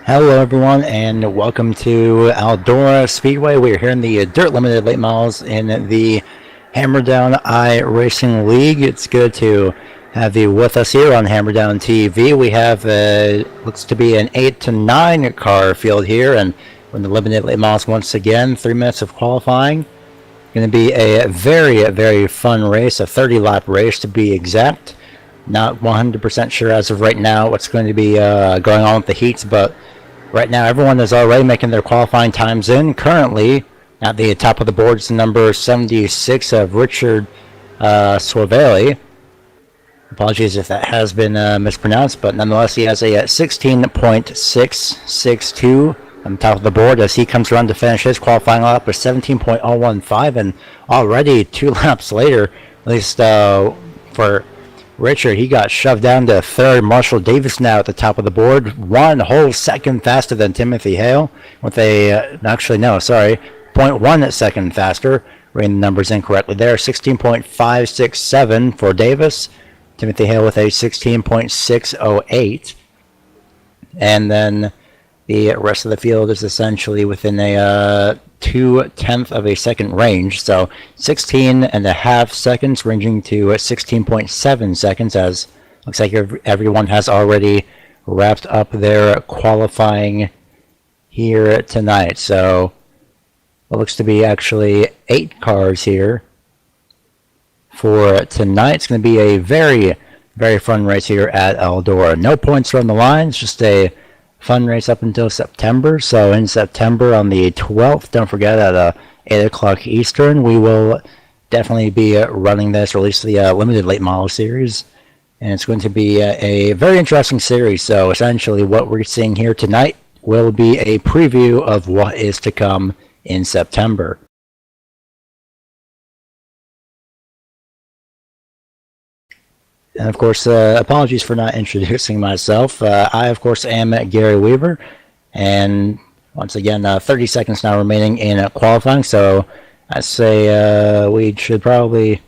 Hello everyone and welcome to Eldora Speedway. We're here in the Dirt Limited Late Models in the Hammerdown Iracing League. It's good to have you with us here on Hammerdown TV. We have looks to be an 8 to 9 car field here, and we're in the Limited Late Models once again. 3 minutes of qualifying. Going to be a very fun race, a 30-lap race to be exact. Not 100% sure as of right now what's going to be going on with the heats, but right now everyone is already making their qualifying times in. Currently, at the top of the board is number 76 of Richard Suaveli. Apologies if that has been mispronounced, but nonetheless he has a 16.662 on top of the board as he comes around to finish his qualifying lap with 17.015, and already 2 laps later, at least for Richard, he got shoved down to third. Marshall Davis now at the top of the board, 1 whole second faster than Timothy Hale, with a, actually no, sorry, 0.1 second faster, reading the numbers incorrectly there, 16.567 for Davis, Timothy Hale with a 16.608, and then the rest of the field is essentially within a 2/10 of a second range, so 16.5 seconds ranging to 16.7 seconds, as looks like everyone has already wrapped up their qualifying here tonight. So it looks to be actually 8 cars here for tonight. It's going to be a very fun race here at Eldora. No points are on the line. It's just a fun race up until September. So in September on the 12th, don't forget at 8 o'clock Eastern, we will definitely be running this, or at least the limited late model series. And it's going to be a very interesting series. So essentially what we're seeing here tonight will be a preview of what is to come in September. And of course, apologies for not introducing myself. I, of course, am Gary Weaver. And once again, 30 seconds now remaining in qualifying. So I'd say we should probably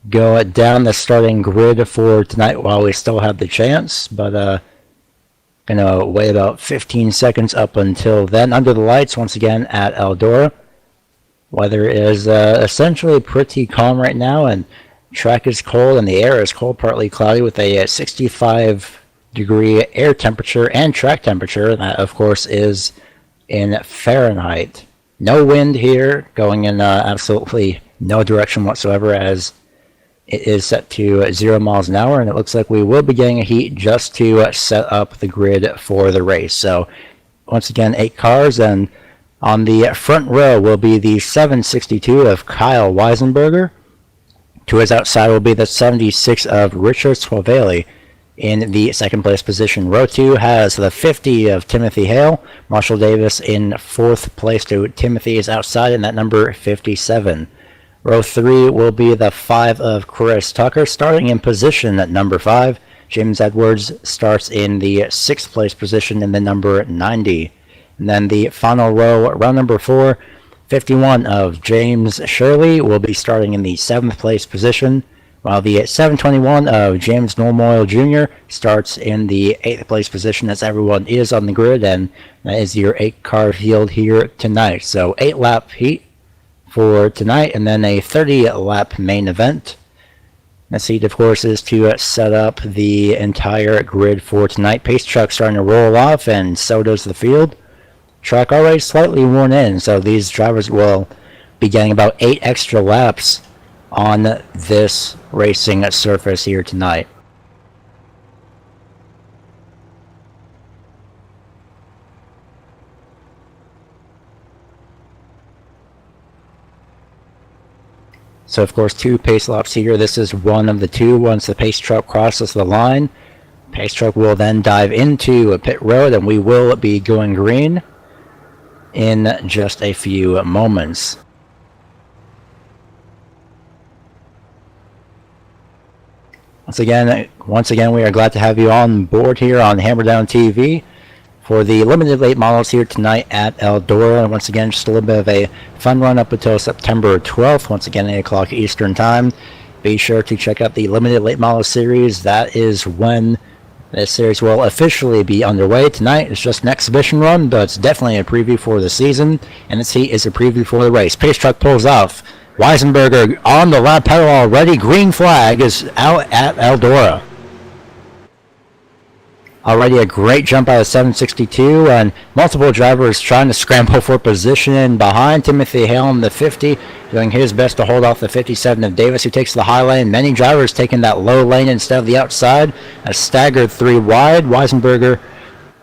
go down the starting grid for tonight while we still have the chance. But gonna wait about 15 seconds up until then. Under the lights, once again, at Eldora. Weather is essentially pretty calm right now, and track is cold and the air is cold, partly cloudy, with a 65-degree air temperature and track temperature. That, of course, is in Fahrenheit. No wind here, going in absolutely no direction whatsoever, as it is set to 0 miles an hour, and it looks like we will be getting a heat just to set up the grid for the race. So, once again, 8 cars, and on the front row will be the 762 of Kyle Weisenberger. To his outside will be the 76 of Richard Suaveli in the second place position. Row 2 has the 50 of Timothy Hale. Marshall Davis in 4th place to Timothy's outside in that number 57. Row 3 will be the 5 of Chris Tucker, starting in position at number 5. James Edwards starts in the 6th place position in the number 90. And then the final row, row number 4, 51 of James Shirley will be starting in the 7th place position, while the 721 of James Normoyle Jr. starts in the 8th place position, as everyone is on the grid, and that is your 8-car field here tonight. So 8-lap heat for tonight, and then a 30-lap main event. Next heat, of course, is to set up the entire grid for tonight. Pace truck starting to roll off, and so does the field. Track already slightly worn in, so these drivers will be getting about 8 extra laps on this racing surface here tonight. So of course 2 pace laps here. This is one of the 2. Once the pace truck crosses the line, pace truck will then dive into a pit road, and we will be going green in just a few moments. Once again, we are glad to have you on board here on Hammerdown TV for the limited late models here tonight at Eldora. Once again, just a little bit of a fun run up until September 12th. Once again, 8 o'clock Eastern Time. Be sure to check out the limited late model series. That is when This series will officially be underway tonight. It's just an exhibition run, but it's definitely a preview for the season, and this heat is a preview for the race. Pace truck pulls off. Weisenberger on the lap pedal already. Green flag is out at Eldora. Already a great jump out of 762, and multiple drivers trying to scramble for position behind Timothy Hale in the 50, doing his best to hold off the 57 of Davis, who takes the high lane. Many drivers taking that low lane instead of the outside. A staggered 3 wide. Weisenberger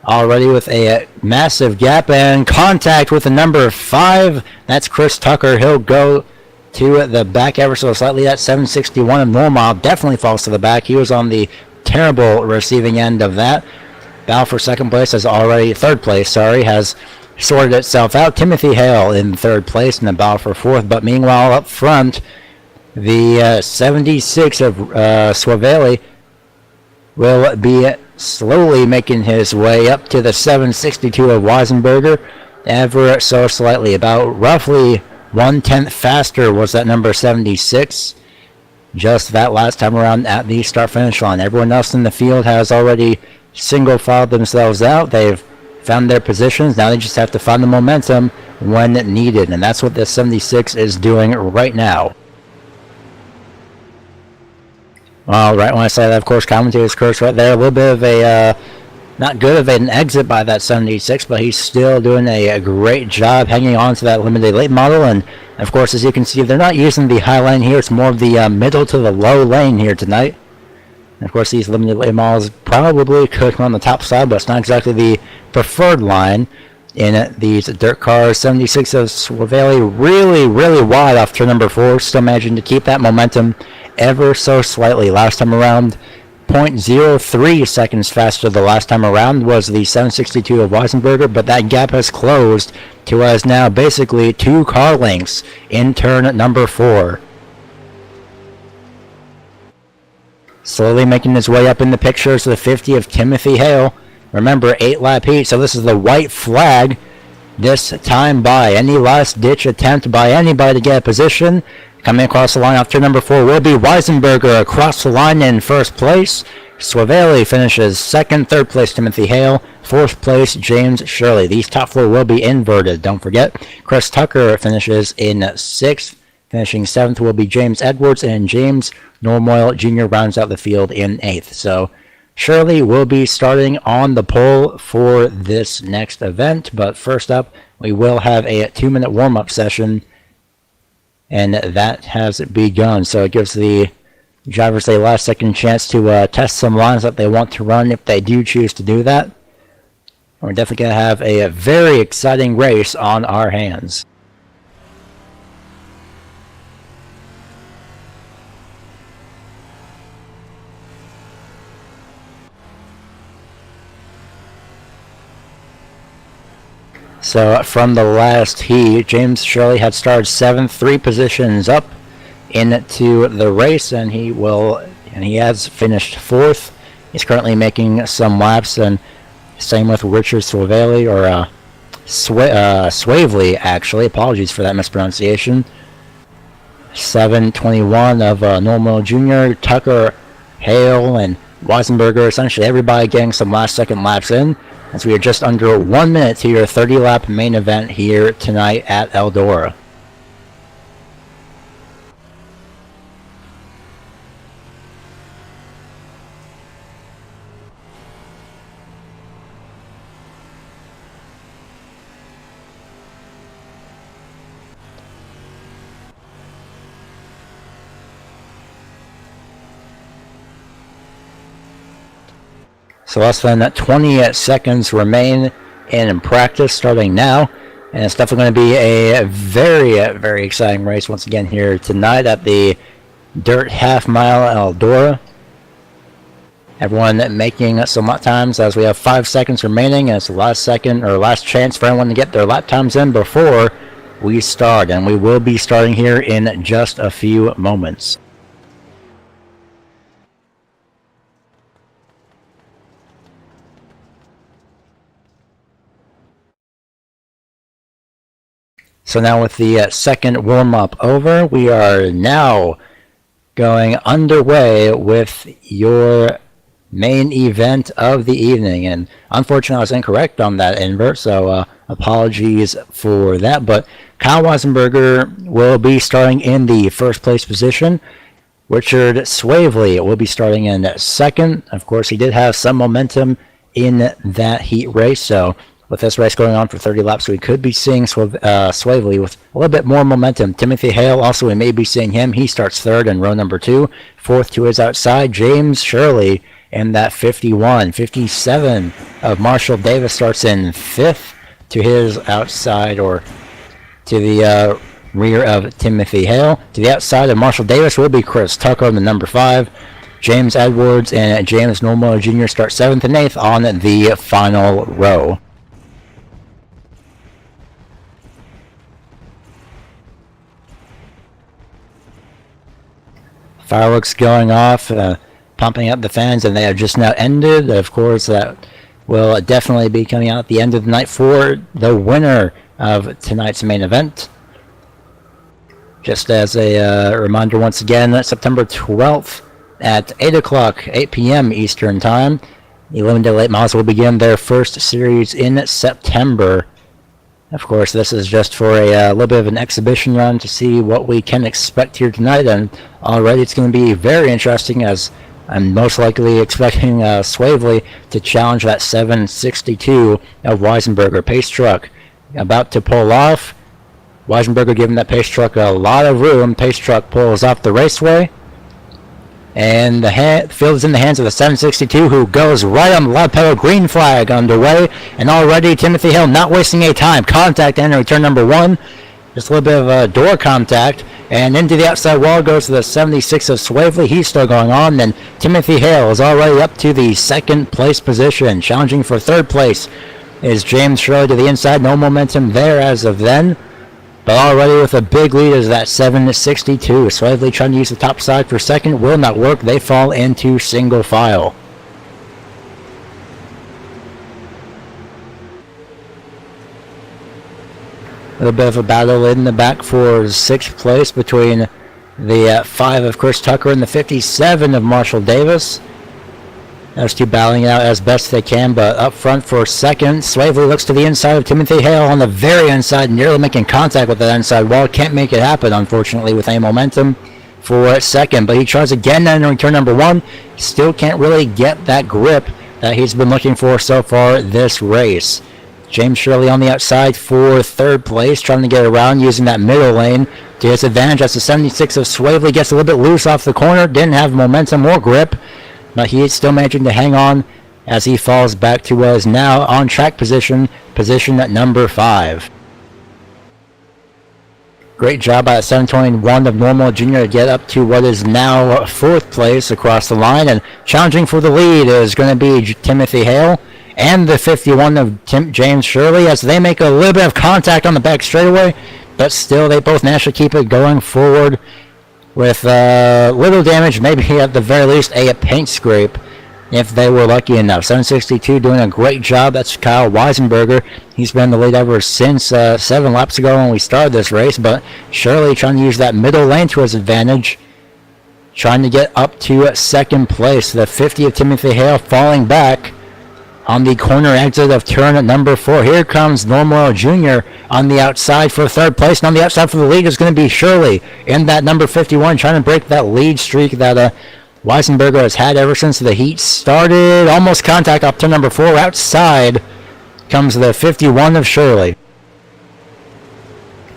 already with a massive gap, and contact with the number 5. That's Chris Tucker. He'll go to the back ever so slightly. That 761 of Normal definitely falls to the back. He was on the terrible receiving end of that. Battle for second place third place, has sorted itself out. Timothy Hale in third place in the battle for fourth, but meanwhile up front, the 76 of Suaveli will be slowly making his way up to the 762 of Weisenberger, ever so slightly. About roughly 1/10 faster was that number 76. Just that last time around at the start-finish line. Everyone else in the field has already single-filed themselves out. They've found their positions. Now they just have to find the momentum when needed, and that's what the 76 is doing right now. Well, right when I say that, of course, commentator's curse right there. A little bit of a not good of an exit by that 76, but he's still doing a great job hanging on to that limited late model. And of course, as you can see, they're not using the high lane here. It's more of the middle to the low lane here tonight. And of course, these limited late models probably could come on the top side, but it's not exactly the preferred line in these dirt cars. 76 of Suaveli really, really wide off turn number 4. Still managing to keep that momentum ever so slightly. Last time around, 0.03 seconds faster the last time around was the 762 of Weisenberger, but that gap has closed to us now basically 2 car lengths in turn number 4. Slowly making his way up in the pictures, the 50 of Timothy Hale. Remember, 8-lap heat, so this is the white flag this time by. Any last-ditch attempt by anybody to get a position. Coming across the line after number 4 will be Weisenberger across the line in first place. Suaveli finishes second. Third place, Timothy Hale. Fourth place, James Shirley. These top 4 will be inverted, don't forget. Chris Tucker finishes in 6th. Finishing 7th will be James Edwards, and James Normoyle Jr. rounds out the field in 8th. So Shirley will be starting on the pole for this next event. But first up, we will have a 2-minute warm-up session, and that has begun. So it gives the drivers a last-second chance to test some lines that they want to run if they do choose to do that. We're definitely going to have a very exciting race on our hands. So from the last heat, James Shirley had started 7th, 3 positions up into the race, and he has finished 4th. He's currently making some laps, and same with Richard Suaveli, or Swavely, actually. Apologies for that mispronunciation. 721 of Normal Jr., Tucker, Hale, and Weisenberger. Essentially everybody getting some last-second laps in, as we are just under 1 minute to your 30-lap main event here tonight at Eldora. So less than 20 seconds remain in practice starting now. And it's definitely going to be a very, very exciting race once again here tonight at the Dirt Half Mile Eldora. Everyone making some lap times as we have 5 seconds remaining, and it's the last chance for everyone to get their lap times in before we start. And we will be starting here in just a few moments. So now with the second warm-up over, we are now going underway with your main event of the evening. And unfortunately, I was incorrect on that invert, so apologies for that. But Kyle Weisenberger will be starting in the first place position. Richard Swavely will be starting in second. Of course, he did have some momentum in that heat race, so with this race going on for 30 laps, we could be seeing Swavely with a little bit more momentum. Timothy Hale, also, we may be seeing him. He starts third in row number 2. Fourth to his outside, James Shirley in that 51. 57 of Marshall Davis starts in fifth to his outside, or to the rear of Timothy Hale. To the outside of Marshall Davis will be Chris Tucker in the number 5. James Edwards and James Normo Jr. start 7th and 8th on the final row. Fireworks going off, pumping up the fans, and they have just now ended. Of course, that will definitely be coming out at the end of the night for the winner of tonight's main event. Just as a reminder, once again, September 12th at 8 p.m. Eastern Time, the Limited Late Models will begin their first series in September. Of course, this is just for a little bit of an exhibition run to see what we can expect here tonight, and already it's going to be very interesting, as I'm most likely expecting Swavely to challenge that 762 of Weisenberger. Pace truck about to pull off. Weisenberger giving that pace truck a lot of room. Pace truck pulls off the raceway, and the field is in the hands of the 762, who goes right on the loud pedal. Green flag underway, and already Timothy Hill not wasting any time. Contact entering turn number 1. Just a little bit of a door contact, and into the outside wall goes the 76 of Swavely. He's still going on, and Timothy Hale is already up to the second place position. Challenging for third place is James Shirley to the inside. No momentum there as of then, but already with a big lead is that 762. Swavely trying to use the top side for second. Will not work. They fall into single file. A little bit of a battle in the back for 6th place between the 5 of Chris Tucker and the 57 of Marshall Davis. Those two battling it out as best they can, but up front for second, Swavely looks to the inside of Timothy Hale on the very inside, nearly making contact with that inside wall. Can't make it happen, unfortunately, with any momentum for second, but he tries again entering turn number 1. Still can't really get that grip that he's been looking for so far this race. James Shirley on the outside for third place, trying to get around using that middle lane to his advantage as the 76 of Swavely gets a little bit loose off the corner. Didn't have momentum or grip, but he is still managing to hang on as he falls back to what is now on track position at number 5. Great job by 721 of Normal Jr. to get up to what is now 4th place across the line, and challenging for the lead is going to be Timothy Hale and the 51 of James Shirley, as they make a little bit of contact on the back straightaway, but still they both manage to keep it going forward with little damage, maybe at the very least a paint scrape if they were lucky enough. 762 doing a great job. That's Kyle Weisenberger. He's been in the lead ever since 7 laps ago when we started this race, but Shirley trying to use that middle lane to his advantage, trying to get up to second place. The 50 of Timothy Hale falling back on the corner exit of turn number 4. Here comes Normo Jr. on the outside for third place, and on the outside for the lead is going to be Shirley in that number 51, trying to break that lead streak that Weisenberger has had ever since the heat started. Almost contact off turn number 4. Outside comes the 51 of Shirley.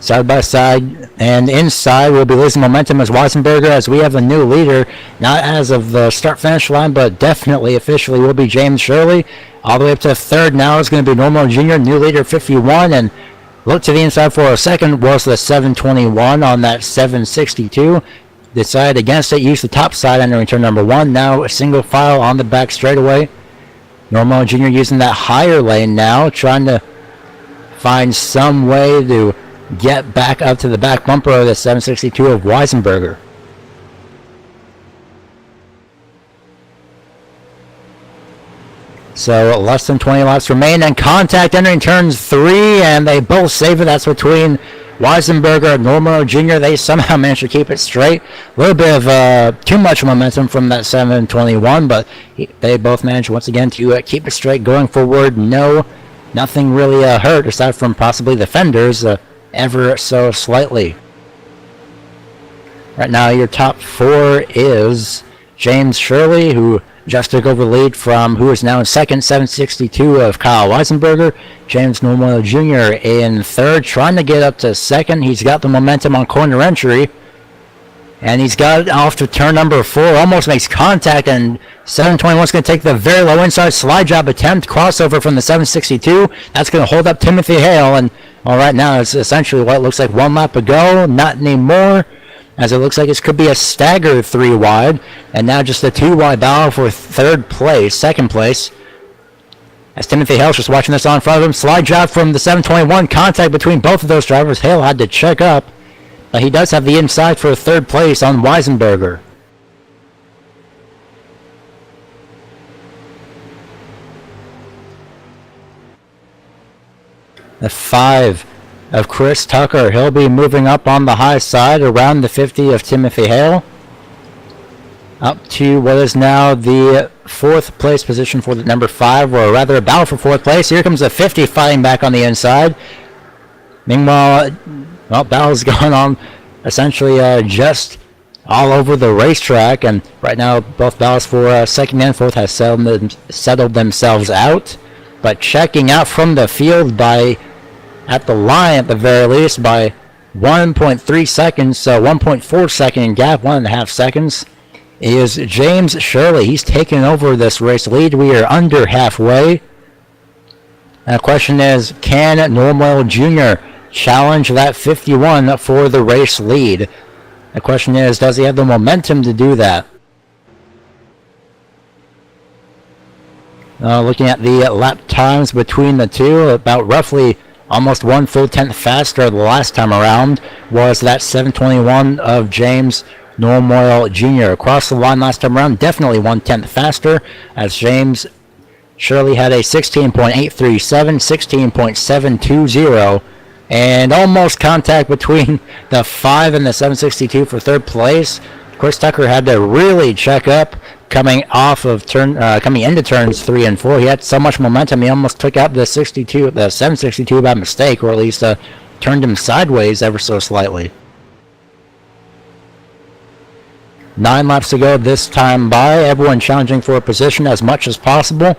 Side by side and inside will be losing momentum as Weisenberger, as we have a new leader, not as of the start-finish line, but definitely officially will be James Shirley. All the way up to third now is going to be Normo Jr., new leader 51, and look to the inside for a second was the 721 on that 762. Decided against it, used the top side entering turn number 1. Now a single file on the back straightaway. Normo Jr. using that higher lane now, trying to find some way to get back up to the back bumper of the 762 of Weisenberger. So less than 20 laps remain, and contact entering turns 3, and they both save it. That's between Weisenberger, Normo Jr., they somehow managed to keep it straight. A little bit of too much momentum from that 721, but they both managed once again to keep it straight going forward. Nothing really hurt aside from possibly the fenders ever so slightly. Right now, your top 4 is James Shirley, who just took over the lead from who is now in second, 762 of Kyle Weisenberger. James Normoyle Jr. in third, trying to get up to second. He's got the momentum on corner entry, and he's got it off to turn number 4. Almost makes contact, and 721 is going to take the very low inside slide job attempt, crossover from the 762. That's going to hold up Timothy Hale, and all right now it's essentially what looks like 1 lap ago. Not anymore, as it looks like it could be a stagger 3 wide, and now just a 2 wide battle for second place. As Timothy Hale's just watching this on in front of him, slide job from the 721, contact between both of those drivers. Hale had to check up, but he does have the inside for 3rd place on Weisenberger. The 5 of Chris Tucker. He'll be moving up on the high side around the 50 of Timothy Hale, up to what is now the 4th place position for the number 5, or rather a battle for 4th place. Here comes the 50 fighting back on the inside. Meanwhile, battle's going on essentially just all over the racetrack, and right now both battles for second and 4th have settled themselves out, but checking out from the field at the line at the very least by 1.3 seconds, so 1.4 second gap, 1.5 seconds, is James Shirley. He's taken over this race lead. We are under halfway. And the question is, can Normoyle Jr. challenge that 51 for the race lead? The question is, does he have the momentum to do that? Looking at the lap times between the two, about roughly almost 1 full tenth faster the last time around was that 721 of James Normoyle Jr. Across the line last time around, definitely 1 tenth faster, as James Shirley had a 16.837, 16.720, and almost contact between the 5 and the 762 for 3rd place. Chris Tucker had to really check up coming into turns 3 and 4. He had so much momentum, he almost took out the 762 by mistake, or at least turned him sideways ever so slightly. 9 laps to go this time by. Everyone challenging for a position as much as possible.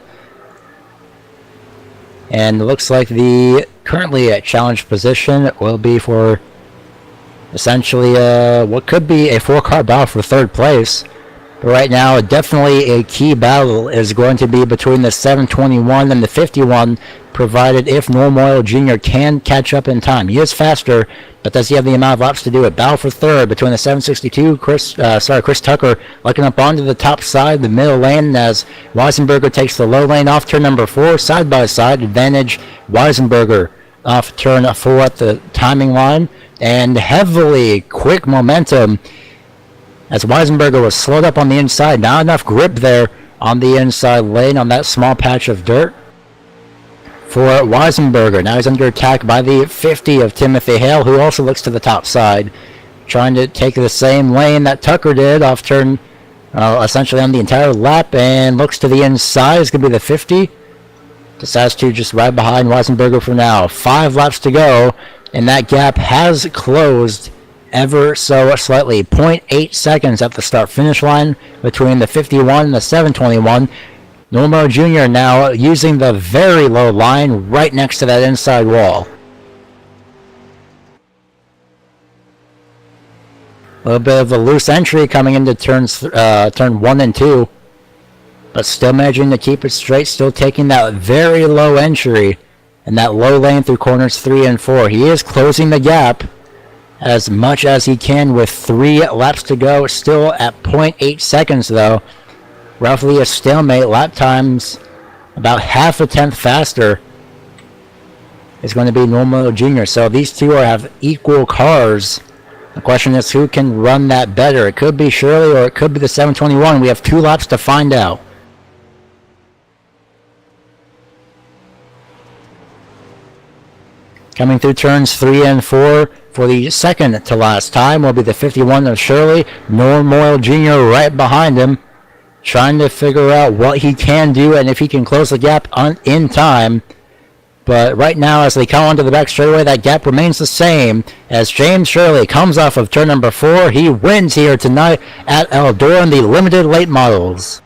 And it looks like the currently challenged position will be for essentially what could be a 4-car battle for 3rd place. But right now, definitely a key battle is going to be between the 721 and the 51, provided if Normoyle Jr. can catch up in time. He is faster, but does he have the amount of laps to do it? Battle for 3rd between the 762, Chris Tucker looking up onto the top side, the middle lane, as Weisenberger takes the low lane off turn number 4, side by side, advantage Weisenberger off turn 4 at the timing line, and heavily quick momentum as Weisenberger was slowed up on the inside. Not enough grip there on the inside lane on that small patch of dirt for Weisenberger. Now he's under attack by the 50 of Timothy Hale, who also looks to the top side, trying to take the same lane that Tucker did off turn, essentially on the entire lap, and looks to the inside. It's going to be the 50. Decides to just ride behind Weisenberger for now. 5 laps to go, and that gap has closed ever so slightly. 0.8 seconds at the start-finish line between the 51 and the 721. Normo Jr. now using the very low line right next to that inside wall. A little bit of a loose entry coming into turn 1 and 2. But still managing to keep it straight, still taking that very low entry and that low lane through corners 3 and 4. He is closing the gap as much as he can with 3 laps to go. Still at 0.8 seconds though. Roughly a stalemate. Lap times about half a tenth faster is going to be Normo Jr. So these two have equal cars. The question is who can run that better. It could be Shirley or it could be the 721. We have 2 laps to find out. Coming through turns 3 and 4, For the second to last time will be the 51 of Shirley. Norm Moyle Jr. right behind him, trying to figure out what he can do and if he can close the gap in time. But right now, as they come onto the back straightaway, that gap remains the same. As James Shirley comes off of turn number 4, he wins here tonight at Eldora in the limited late models.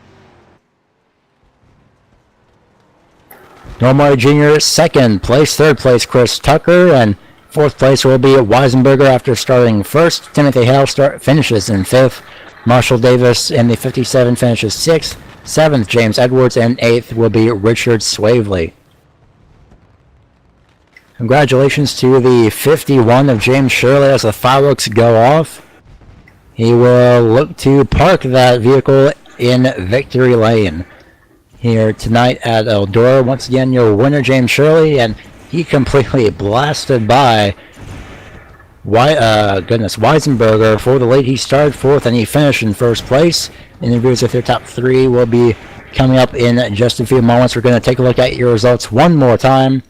Norm Moyle Jr. second place, third place Chris Tucker, and fourth place will be Weisenberger after starting first. Timothy Hale finishes in fifth. Marshall Davis in the 57 finishes sixth. Seventh, James Edwards, and eighth will be Richard Swavely. Congratulations to the 51 of James Shirley as the fireworks go off. He will look to park that vehicle in Victory Lane here tonight at Eldora. Once again, your winner, James Shirley, and he completely blasted by Weisenberger for the lead. He started fourth and he finished in first place. Interviews with their top three will be coming up in just a few moments. We're going to take a look at your results one more time,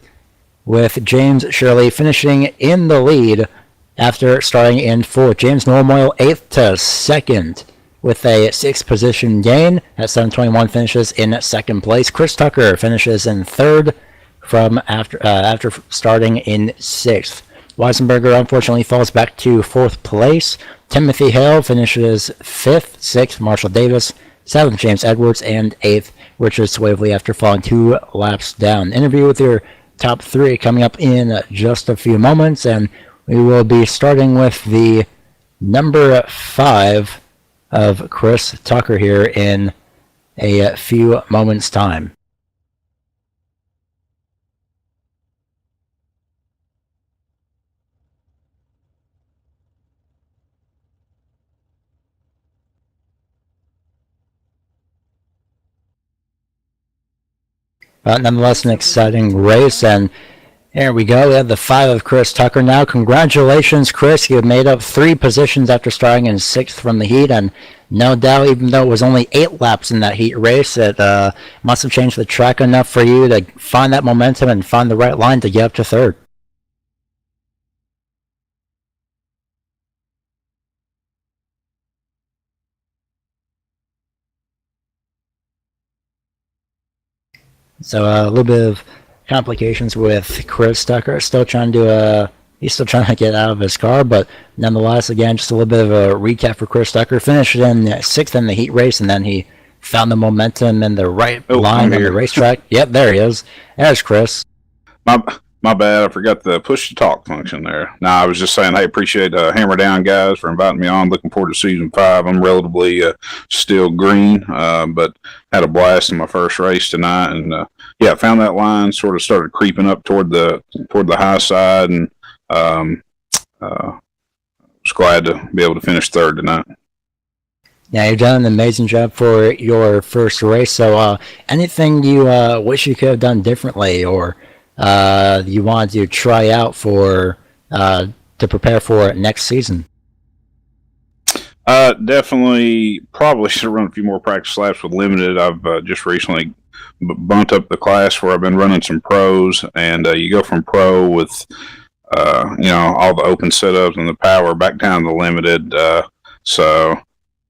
with James Shirley finishing in the lead after starting in fourth. James Normoyle 8th to 2nd with a 6th position gain at 7:21, finishes in second place. Chris Tucker finishes in third from after starting in 6th. Weisenberger unfortunately falls back to 4th place. Timothy Hale finishes 5th, 6th Marshall Davis, 7th James Edwards, and 8th Richard Swavely after falling 2 laps down. Interview with your top 3 coming up in just a few moments, and we will be starting with the number 5 of Chris Tucker here in a few moments' time. Nonetheless, an exciting race, and here we go. We have the 5 of Chris Tucker now. Congratulations, Chris. You have made up 3 positions after starting in 6th from the heat, and no doubt, even though it was only 8 laps in that heat race, it must have changed the track enough for you to find that momentum and find the right line to get up to 3rd. So a little bit of complications with Chris Tucker. Still trying to he's still trying to get out of his car, but nonetheless, again, just a little bit of a recap for Chris Tucker. Finished in 6th in the heat race, and then he found the momentum and the right line on the racetrack. Yep, there he is. There's Chris. My bad. I forgot the push to talk function there. I was just saying, hey, appreciate Hammer Down guys for inviting me on. Looking forward to season 5. I'm relatively still green, but had a blast in my first race tonight, and yeah, found that line. Sort of started creeping up toward the high side, and was glad to be able to finish 3rd tonight. Yeah, you've done an amazing job for your first race. So, anything you wish you could have done differently, or you wanted to try out for to prepare for next season? Definitely, probably should have run a few more practice laps with limited. I've just recently bumped up the class where I've been running some pros, and you go from pro with all the open setups and the power back down to limited. So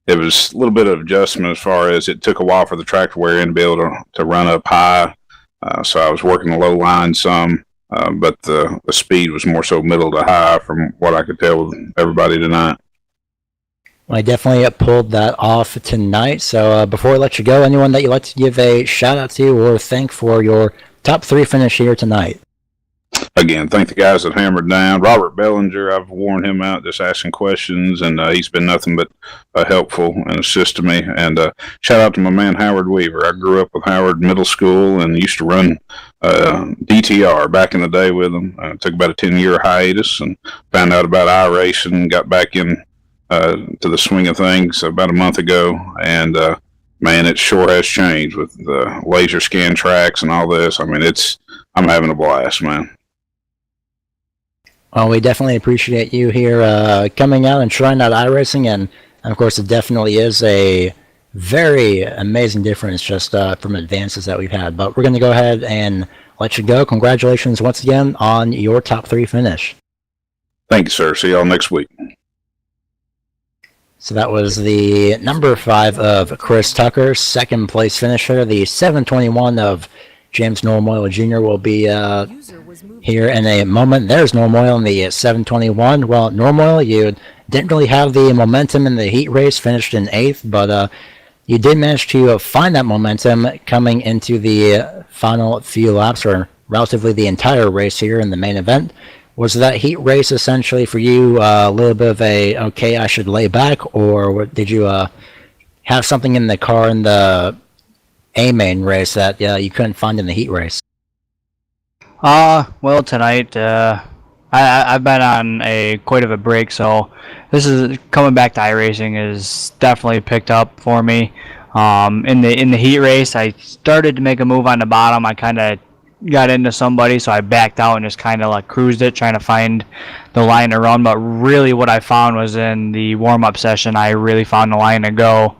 it was a little bit of adjustment as far as it took a while for the track to wear in to be able to run up high. So I was working the low line some, but the speed was more so middle to high from what I could tell with everybody tonight. Well, I definitely pulled that off tonight. So before I let you go, anyone that you'd like to give a shout out to or thank for your top 3 finish here tonight? Again, thank the guys that hammered down. Robert Bellinger, I've worn him out just asking questions, and he's been nothing but helpful and assisted me. And shout out to my man Howard Weaver. I grew up with Howard middle school and used to run DTR back in the day with him. Took about a 10-year hiatus and found out about Iracing, got back in to the swing of things about a month ago, and man, it sure has changed with the laser scan tracks and all this. I mean, I'm having a blast, man. Well, we definitely appreciate you here coming out and trying out iRacing, and of course, it definitely is a very amazing difference just from advances that we've had. But we're going to go ahead and let you go. Congratulations once again on your top 3 finish. Thank you, sir. See y'all next week. So that was the number 5 of Chris Tucker, second place finisher. The 721 of James Normoyle Jr. will be here in a moment. There's Normoyle in the 721. Well, Normoyle, you didn't really have the momentum in the heat race, finished in 8th, but you did manage to find that momentum coming into the final few laps, or relatively the entire race here in the main event. Was that heat race essentially for you a little bit of a, okay, I should lay back, or did you have something in the car in the A-main race that you couldn't find in the heat race? Well, tonight, I've been on quite of a break, so this is coming back to iRacing is definitely picked up for me. In the heat race, I started to make a move on the bottom. I kind of got into somebody, so I backed out and just kind of like cruised it, trying to find the line to run. But really, what I found was in the warm-up session, I really found the line to go,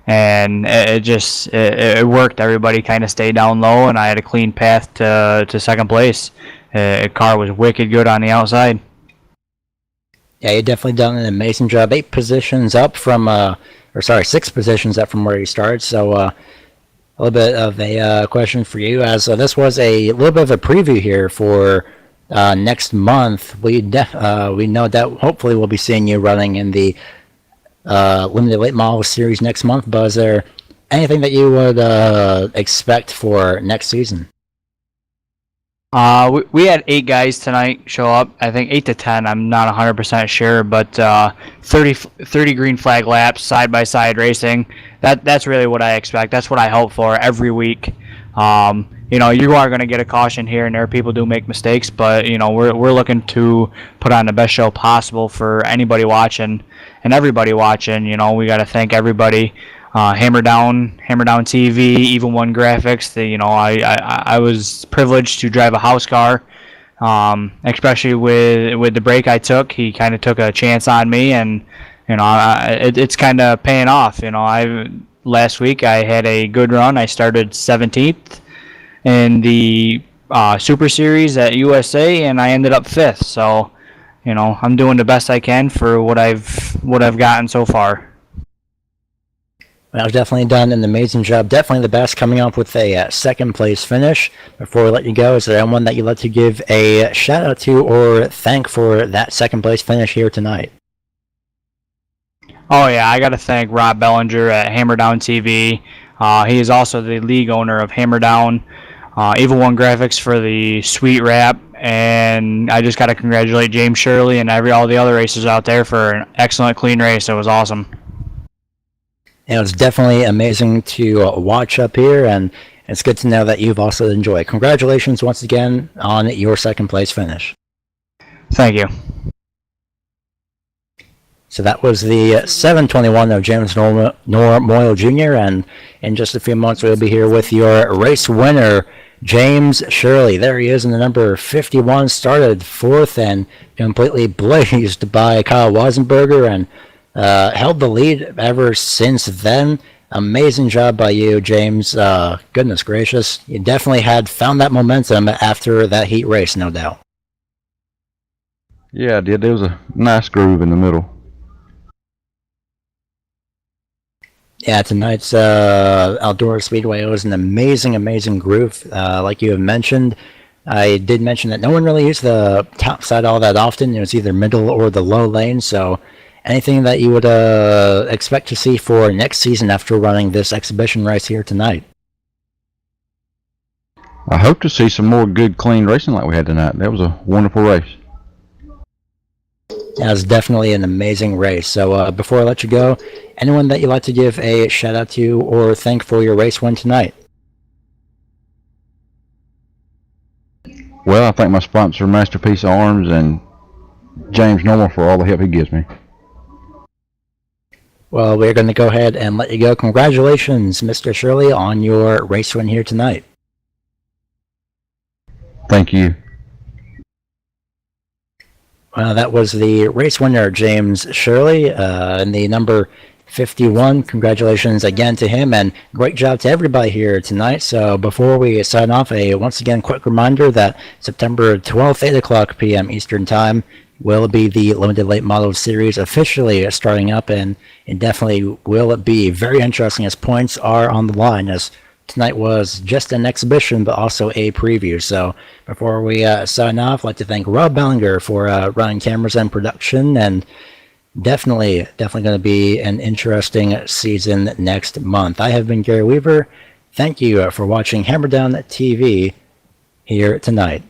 and it worked. Everybody kind of stayed down low, and I had a clean path to second place. The car was wicked good on the outside. Yeah, you definitely done an amazing job. 6 positions up from where you started. So a little bit of a question for you, as this was a little bit of a preview here for next month. We know that hopefully we'll be seeing you running in the limited late model series next month. But is there anything that you would expect for next season? We had 8 guys tonight show up. I think 8 to 10. I'm not 100% sure, but 30 green flag laps, side-by-side racing. That's really what I expect. That's what I hope for every week. You are going to get a caution here and there. People do make mistakes, but we're looking to put on the best show possible for anybody watching and everybody watching. We got to thank everybody. Hammer Down TV, Even One Graphics. I was privileged to drive a house car, especially with the break I took. He kind of took a chance on me, and it's kind of paying off. Last week I had a good run. I started 17th in the Super Series at USA, and I ended up 5th. So, I'm doing the best I can for what I've gotten so far. Well, definitely done an amazing job. Definitely the best, coming up with a second place finish. Before we let you go, is there anyone that you'd like to give a shout out to or thank for that second place finish here tonight? Oh yeah, I got to thank Rob Bellinger at Hammer Down TV. He is also the league owner of Hammer Down. Evil One Graphics for the sweet wrap, and I just got to congratulate James Shirley and all the other racers out there for an excellent, clean race. It was awesome. It was definitely amazing to watch up here, and it's good to know that you've also enjoyed. Congratulations once again on your second place finish. Thank you. So that was the 721 of James Normoyle Jr., and in just a few months we'll be here with your race winner, James Shirley. There he is in the number 51, started 4th and completely blazed by Kyle Weisenberger, and held the lead ever since then. Amazing job by you, James. Goodness gracious. You definitely had found that momentum after that heat race, no doubt. Yeah, I did. There was a nice groove in the middle. Yeah, tonight's Eldora Speedway was an amazing groove. Like you have mentioned, I did mention that no one really used the top side all that often. It was either middle or the low lane, so anything that you would expect to see for next season after running this exhibition race here tonight? I hope to see some more good, clean racing like we had tonight. That was a wonderful race. That was definitely an amazing race. So before I let you go, anyone that you'd like to give a shout out to or thank for your race win tonight? Well, I thank my sponsor, Masterpiece Arms, and James Normal for all the help he gives me. Well, we're going to go ahead and let you go. Congratulations, Mr. Shirley, on your race win here tonight. Thank you. Well, that was the race winner, James Shirley, in the number 51. Congratulations again to him, and great job to everybody here tonight. So before we sign off, once again quick reminder that September 12th, 8 o'clock p.m. Eastern Time, will be the limited late model series officially starting up, and it definitely will be very interesting as points are on the line, as tonight was just an exhibition but also a preview. So before we sign off, I'd like to thank Rob Bellinger for running cameras and production, and definitely going to be an interesting season next month. I have been Gary Weaver. Thank you for watching Hammer Down TV here tonight.